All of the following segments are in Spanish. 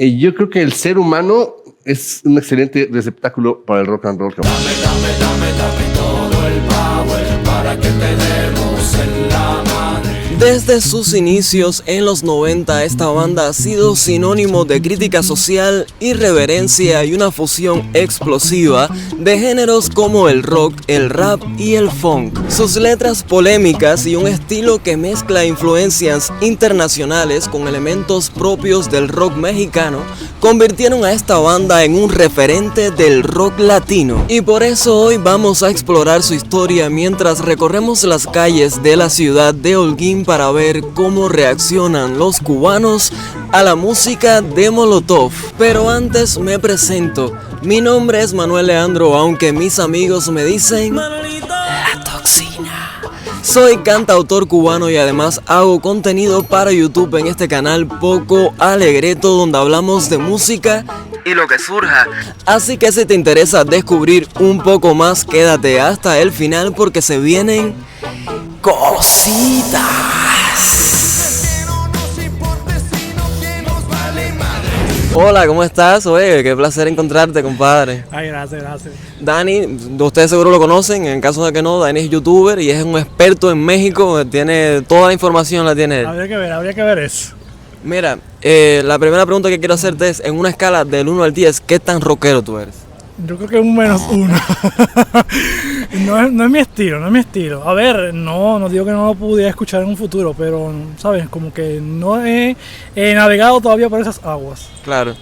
Yo creo que el ser humano es un excelente receptáculo para el rock and roll. Dame todo el power para que te demos en la madre. Desde sus inicios en los 90, esta banda ha sido sinónimo de crítica social, irreverencia y una fusión explosiva de géneros como el rock, el rap y el funk. Sus letras polémicas y un estilo que mezcla influencias internacionales con elementos propios del rock mexicano convirtieron a esta banda en un referente del rock latino. Y por eso hoy vamos a explorar su historia mientras recorremos las calles de la ciudad de Holguín para ver cómo reaccionan los cubanos a la música de Molotov. Pero antes me presento. Mi nombre es Manuel Leandro, aunque mis amigos me dicen La Toxina. Soy cantautor cubano y además hago contenido para YouTube en este canal Poco Alegreto, donde hablamos de música y lo que surja. Así que si te interesa descubrir un poco más, quédate hasta el final porque se vienen cositas. Hola, ¿cómo estás? Oye, qué placer encontrarte, compadre. Ay, gracias. Dani, ustedes seguro lo conocen, en caso de que no, Dani es youtuber y es un experto en México, tiene toda la información, la tiene él. Habría que ver eso. Mira, la primera pregunta que quiero hacerte es, en una escala del 1 al 10, ¿qué tan rockero tú eres? Yo creo que es un -1. No es mi estilo. A ver, no digo que no lo pudiera escuchar en un futuro, pero, ¿sabes? Como que no he navegado todavía por esas aguas. Claro.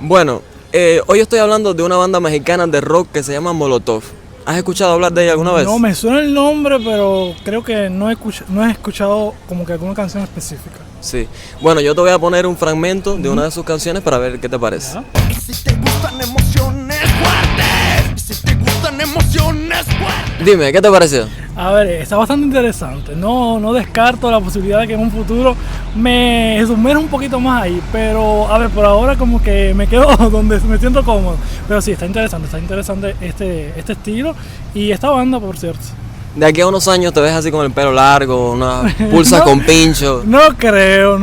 Bueno, hoy estoy hablando de una banda mexicana de rock que se llama Molotov. ¿Has escuchado hablar de ella alguna vez? No, me suena el nombre, pero creo que no he escuchado como que alguna canción específica. Sí. Bueno, yo te voy a poner un fragmento de una de sus canciones para ver qué te parece. ¿Ah? Si te gustan emociones fuertes, si te gustan emociones fuertes. Dime, ¿qué te pareció? A ver, está bastante interesante. No descarto la posibilidad de que en un futuro me sumerja un poquito más ahí. Pero, a ver, por ahora como que me quedo donde me siento cómodo. Pero sí, está interesante este estilo y esta banda, por cierto. De aquí a unos años te ves así con el pelo largo, una pulsa No, con pincho. No creo.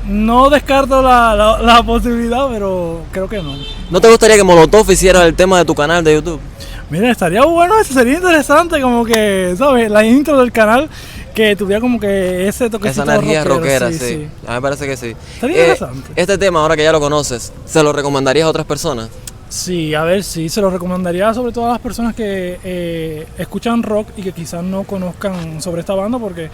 No descarto la posibilidad, pero creo que no. ¿No te gustaría que Molotov hiciera el tema de tu canal de YouTube? Mira, estaría bueno eso, sería interesante como que, ¿sabes? La intro del canal que tuviera como que ese toquecito Esa energía rockera, sí. sí. A mí me parece que sí. Estaría interesante. Este tema, ahora que ya lo conoces, ¿se lo recomendarías a otras personas? Sí, a ver, sí, se lo recomendaría sobre todo a las personas que escuchan rock y que quizás no conozcan sobre esta banda, porque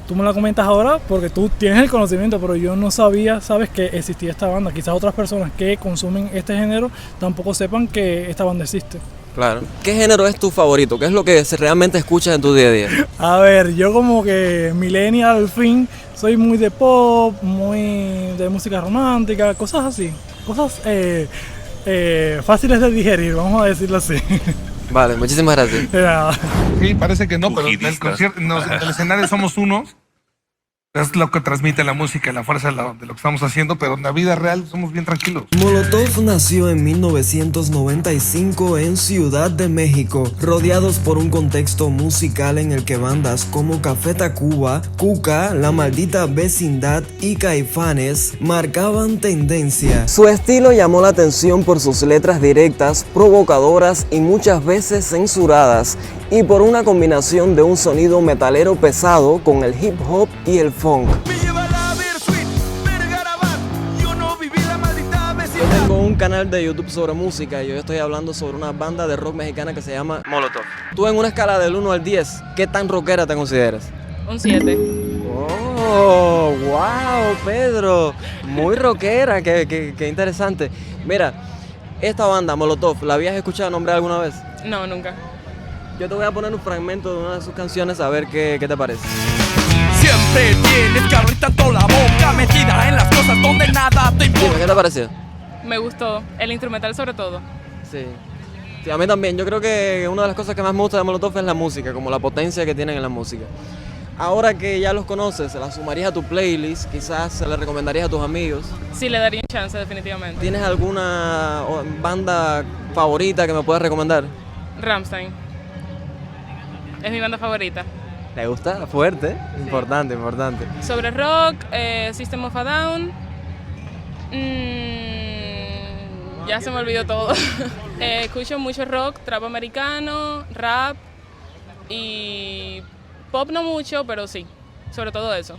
tú me la comentas ahora porque tú tienes el conocimiento, pero yo no sabía, sabes, que existía esta banda. Quizás otras personas que consumen este género tampoco sepan que esta banda existe. Claro. ¿Qué género es tu favorito? ¿Qué es lo que realmente escuchas en tu día a día? A ver, yo como que millennial al fin, soy muy de pop, muy de música romántica, cosas así, cosas fáciles de digerir, vamos a decirlo así. Vale, muchísimas gracias. De nada. Sí, parece que no, pero en el concierto, en el escenario somos unos. Es lo que transmite la música y la fuerza de lo que estamos haciendo, pero en la vida real somos bien tranquilos. Molotov nació en 1995 en Ciudad de México, rodeados por un contexto musical en el que bandas como Café Tacuba, Cuca, La Maldita Vecindad y Caifanes marcaban tendencia. Su estilo llamó la atención por sus letras directas, provocadoras y muchas veces censuradas, y por una combinación de un sonido metalero pesado con el hip hop y el funk. Yo tengo un canal de YouTube sobre música y hoy estoy hablando sobre una banda de rock mexicana que se llama Molotov. Tú, en una escala del 1 al 10, ¿qué tan rockera te consideras? Un 7. ¡Oh, wow, Pedro! Muy rockera, qué interesante. Mira, esta banda, Molotov, ¿la habías escuchado nombrar alguna vez? No, nunca. Yo te voy a poner un fragmento de una de sus canciones a ver qué te parece. Siempre tienes que abrir tanto la boca, metida en las cosas donde nada te Dime, importa. ¿qué te pareció? Me gustó. El instrumental sobre todo. Sí. Sí, a mí también. Yo creo que una de las cosas que más me gusta de Molotov es la música, como la potencia que tienen en la música. Ahora que ya los conoces, ¿la sumarías a tu playlist? Quizás se la recomendarías a tus amigos. Sí, le daría un chance definitivamente. ¿Tienes alguna banda favorita que me puedas recomendar? Rammstein. Es mi banda favorita. ¿Te gusta? Fuerte. Sí. Importante. Sobre rock, System of a Down Ya se me olvidó todo. Escucho mucho rock, trap americano, rap y pop no mucho, pero sí, sobre todo eso.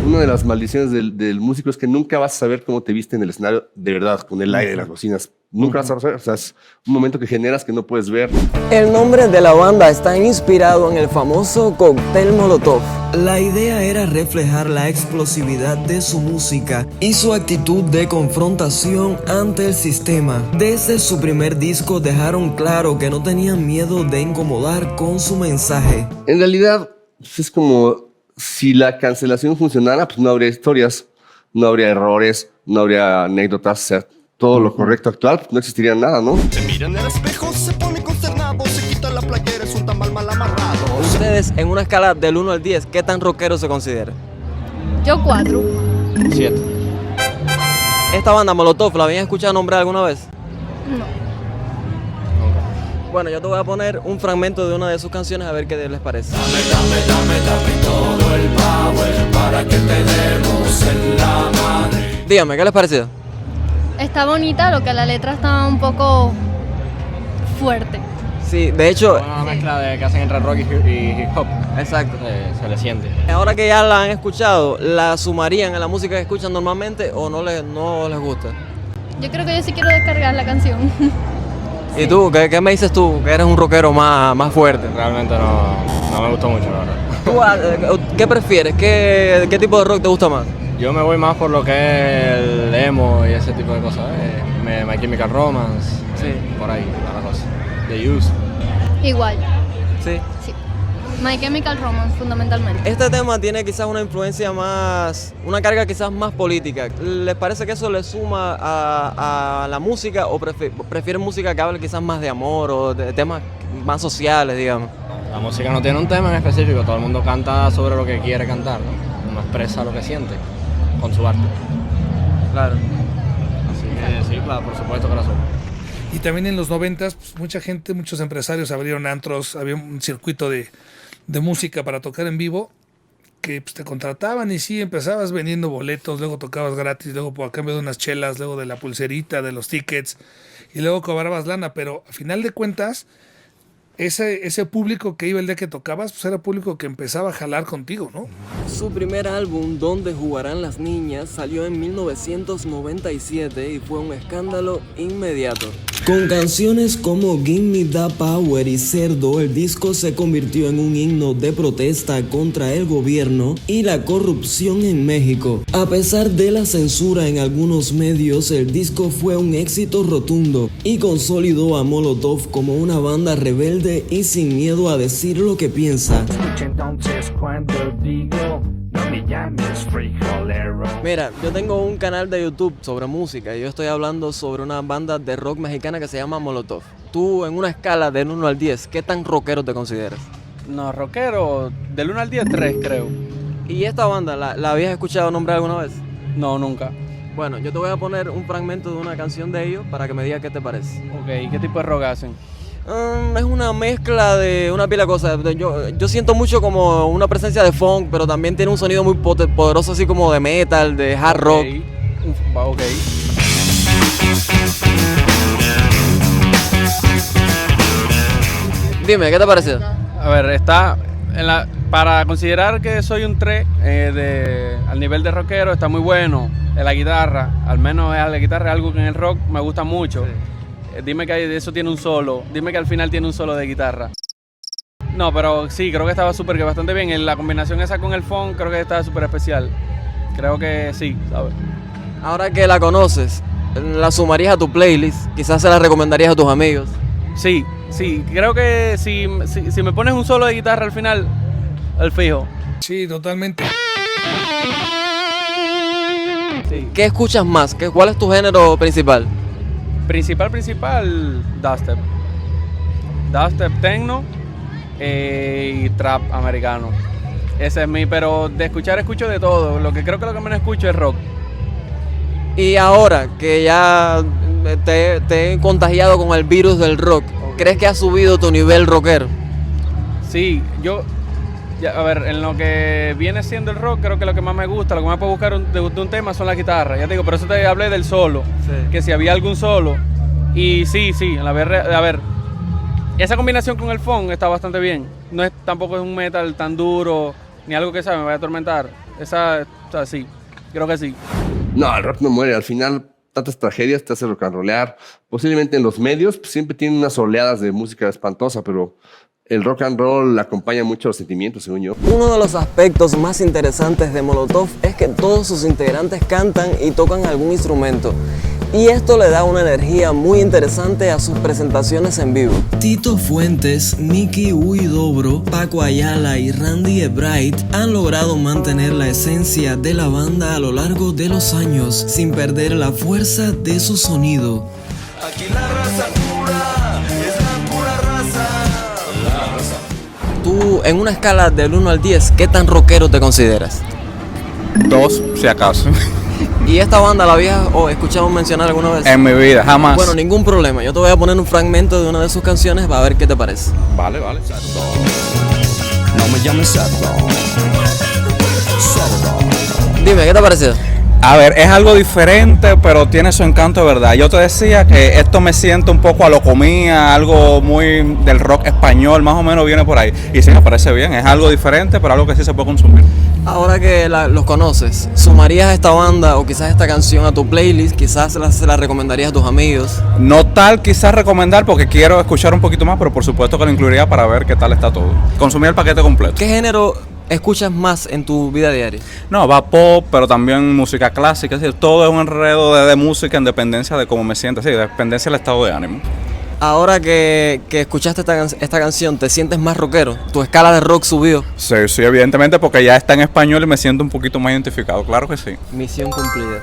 Una de las maldiciones del músico es que nunca vas a saber cómo te viste en el escenario de verdad, con el aire de las bocinas. Nunca vas a saber. O sea, es un momento que generas que no puedes ver. El nombre de la banda está inspirado en el famoso cóctel Molotov. La idea era reflejar la explosividad de su música y su actitud de confrontación ante el sistema. Desde su primer disco dejaron claro que no tenían miedo de incomodar con su mensaje. En realidad, pues, es como si la cancelación funcionara, pues no habría historias, no habría errores, no habría anécdotas, o sea, todo lo correcto actual, pues no existiría nada, ¿no? Se mira en el espejo, se pone consternado, se quita la playera, es un tamal mal amarrado. Ustedes, en una escala del 1 al 10, ¿qué tan rockero se consideran? Yo 4. 7. ¿Esta banda Molotov la habían escuchado nombrar alguna vez? No. Bueno, yo te voy a poner un fragmento de una de sus canciones a ver qué les parece. Dame todo el power para que te demos en la madre. Dígame, ¿qué les pareció? Está bonita, lo que la letra está un poco fuerte. Sí, de hecho, Una mezcla de que hacen entre rock y hip hop. exacto. Se le siente. Ahora que ya la han escuchado, ¿la sumarían a la música que escuchan normalmente o no les gusta? Yo creo que yo sí quiero descargar la canción. ¿Y tú? ¿Qué me dices tú? Que eres un rockero más fuerte. Realmente no me gustó mucho, la verdad. ¿Tú, qué prefieres? ¿Qué tipo de rock te gusta más? Yo me voy más por lo que es el emo y ese tipo de cosas. My Chemical Romance, Sí. por ahí, la cosa. The Used. Igual, Sí. sí. My Chemical Romance, fundamentalmente. Este tema tiene quizás una influencia una carga quizás más política. ¿Les parece que eso le suma a la música o prefieren música que hable quizás más de amor o de temas más sociales, digamos? La música no tiene un tema en específico, todo el mundo canta sobre lo que quiere cantar, ¿no? Uno expresa lo que siente con su arte. Claro. Así que sí, claro, por supuesto que lo somos. Y también en los 90s, pues, mucha gente, muchos empresarios abrieron antros, había un circuito de música para tocar en vivo que pues, te contrataban y sí, empezabas vendiendo boletos, luego tocabas gratis, luego a cambio de unas chelas, luego de la pulserita, de los tickets y luego cobrabas lana, pero a final de cuentas ese público que iba el día que tocabas pues era público que empezaba a jalar contigo, ¿no? Su primer álbum, Donde jugarán las niñas, salió en 1997 y fue un escándalo inmediato. Con canciones como Give Me That Power y Cerdo, el disco se convirtió en un himno de protesta contra el gobierno y la corrupción en México. A pesar de la censura en algunos medios, el disco fue un éxito rotundo y consolidó a Molotov como una banda rebelde y sin miedo a decir lo que piensa. Mira, yo tengo un canal de YouTube sobre música y yo estoy hablando sobre una banda de rock mexicana que se llama Molotov. Tú, en una escala del 1 al 10, ¿qué tan rockero te consideras? No, rockero, del 1 al 10, 3 creo. ¿Y esta banda, la habías escuchado nombrar alguna vez? No, nunca. Bueno, yo te voy a poner un fragmento de una canción de ellos para que me digas qué te parece. Ok, ¿qué tipo de rock hacen? Es una mezcla de una pila de cosas. Yo siento mucho como una presencia de funk, pero también tiene un sonido muy poderoso, así como de metal, de hard rock. Ok. Dime, ¿qué te parece? A ver, está para considerar que soy un 3 al nivel de rockero, está muy bueno. En la guitarra, al menos la guitarra es algo que en el rock me gusta mucho. Sí. Dime que de eso tiene un solo, dime que al final tiene un solo de guitarra. No, pero sí, creo que estaba súper, que bastante bien. La combinación esa con el funk creo que estaba súper especial. Creo que sí, ¿sabes? Ahora que la conoces, ¿la sumarías a tu playlist? Quizás se la recomendarías a tus amigos. Sí, creo que si me pones un solo de guitarra al final, al fijo. Sí, totalmente. Sí. ¿Qué escuchas más? ¿Cuál es tu género principal? Principal, dubstep. Dubstep, techno y trap americano. Ese es pero de escuchar escucho de todo. Lo que creo que lo que menos escucho es rock. Y ahora que ya te he contagiado con el virus del rock, ¿crees que ha subido tu nivel rockero? Sí, yo Ya, a ver, en lo que viene siendo el rock, creo que lo que más me gusta, lo que más puedo buscar de un tema son las guitarras. Ya te digo, por eso te hablé del solo, que si había algún solo. Y sí, a ver, esa combinación con el funk está bastante bien. Tampoco es un metal tan duro, ni algo que me vaya a atormentar. Sí, creo que sí. No, el rock no muere. Al final, tantas tragedias te hace rock and rollear. Posiblemente en los medios pues, siempre tienen unas oleadas de música espantosa, pero el rock and roll acompaña mucho los sentimientos, según yo. Uno de los aspectos más interesantes de Molotov es que todos sus integrantes cantan y tocan algún instrumento. Y esto le da una energía muy interesante a sus presentaciones en vivo. Tito Fuentes, Nicky Huidobro, Paco Ayala y Randy Ebright han logrado mantener la esencia de la banda a lo largo de los años, sin perder la fuerza de su sonido. Aquí la raza pura es la pura raza. La raza. Tú, en una escala del 1 al 10, ¿qué tan rockero te consideras? 2, si acaso. ¿Y esta banda la habías escuchado mencionar alguna vez? En mi vida, jamás. Bueno, ningún problema. Yo te voy a poner un fragmento de una de sus canciones para ver qué te parece. Vale. No me llames cerdo. Dime, ¿qué te pareció? A ver, es algo diferente, pero tiene su encanto, ¿verdad? Yo te decía que esto me siente un poco a lo comía, algo muy del rock español, más o menos viene por ahí. Y sí, me parece bien, es algo diferente, pero algo que sí se puede consumir. Ahora que los conoces, ¿sumarías esta banda o quizás esta canción a tu playlist? ¿Quizás se la recomendarías a tus amigos? No tal quizás recomendar porque quiero escuchar un poquito más, pero por supuesto que lo incluiría para ver qué tal está todo. Consumir el paquete completo. ¿Qué género escuchas más en tu vida diaria? No, va pop, pero también música clásica, es decir, todo es un enredo de música en dependencia de cómo me siento, sí, dependencia del estado de ánimo. Ahora que escuchaste esta canción, ¿te sientes más rockero? ¿Tu escala de rock subió? Sí, evidentemente porque ya está en español y me siento un poquito más identificado, claro que sí. Misión cumplida.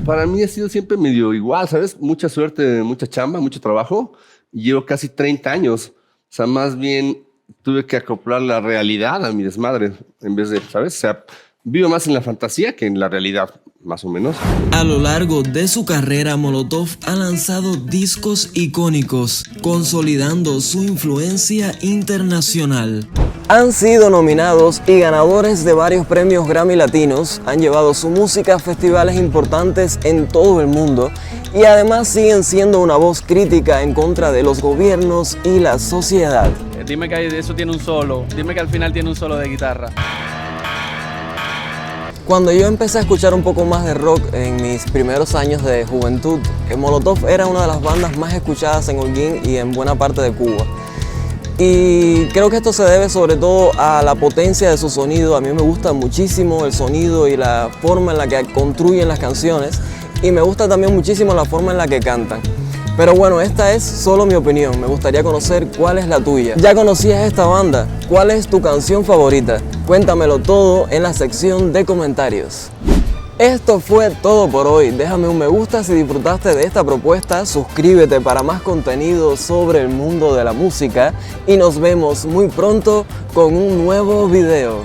Para mí ha sido siempre medio igual, ¿sabes? Mucha suerte, mucha chamba, mucho trabajo. Llevo casi 30 años. O sea, más bien tuve que acoplar la realidad a mi desmadre en vez de, ¿sabes? O sea, vivo más en la fantasía que en la realidad, más o menos. A lo largo de su carrera, Molotov ha lanzado discos icónicos, consolidando su influencia internacional. Han sido nominados y ganadores de varios premios Grammy Latinos, han llevado su música a festivales importantes en todo el mundo y además siguen siendo una voz crítica en contra de los gobiernos y la sociedad. Dime que eso tiene un solo, dime que al final tiene un solo de guitarra. Cuando yo empecé a escuchar un poco más de rock en mis primeros años de juventud, Molotov era una de las bandas más escuchadas en Holguín y en buena parte de Cuba. Y creo que esto se debe sobre todo a la potencia de su sonido. A mí me gusta muchísimo el sonido y la forma en la que construyen las canciones y me gusta también muchísimo la forma en la que cantan. Pero bueno, esta es solo mi opinión, me gustaría conocer cuál es la tuya. ¿Ya conocías esta banda? ¿Cuál es tu canción favorita? Cuéntamelo todo en la sección de comentarios. Esto fue todo por hoy, déjame un me gusta si disfrutaste de esta propuesta, suscríbete para más contenido sobre el mundo de la música y nos vemos muy pronto con un nuevo video.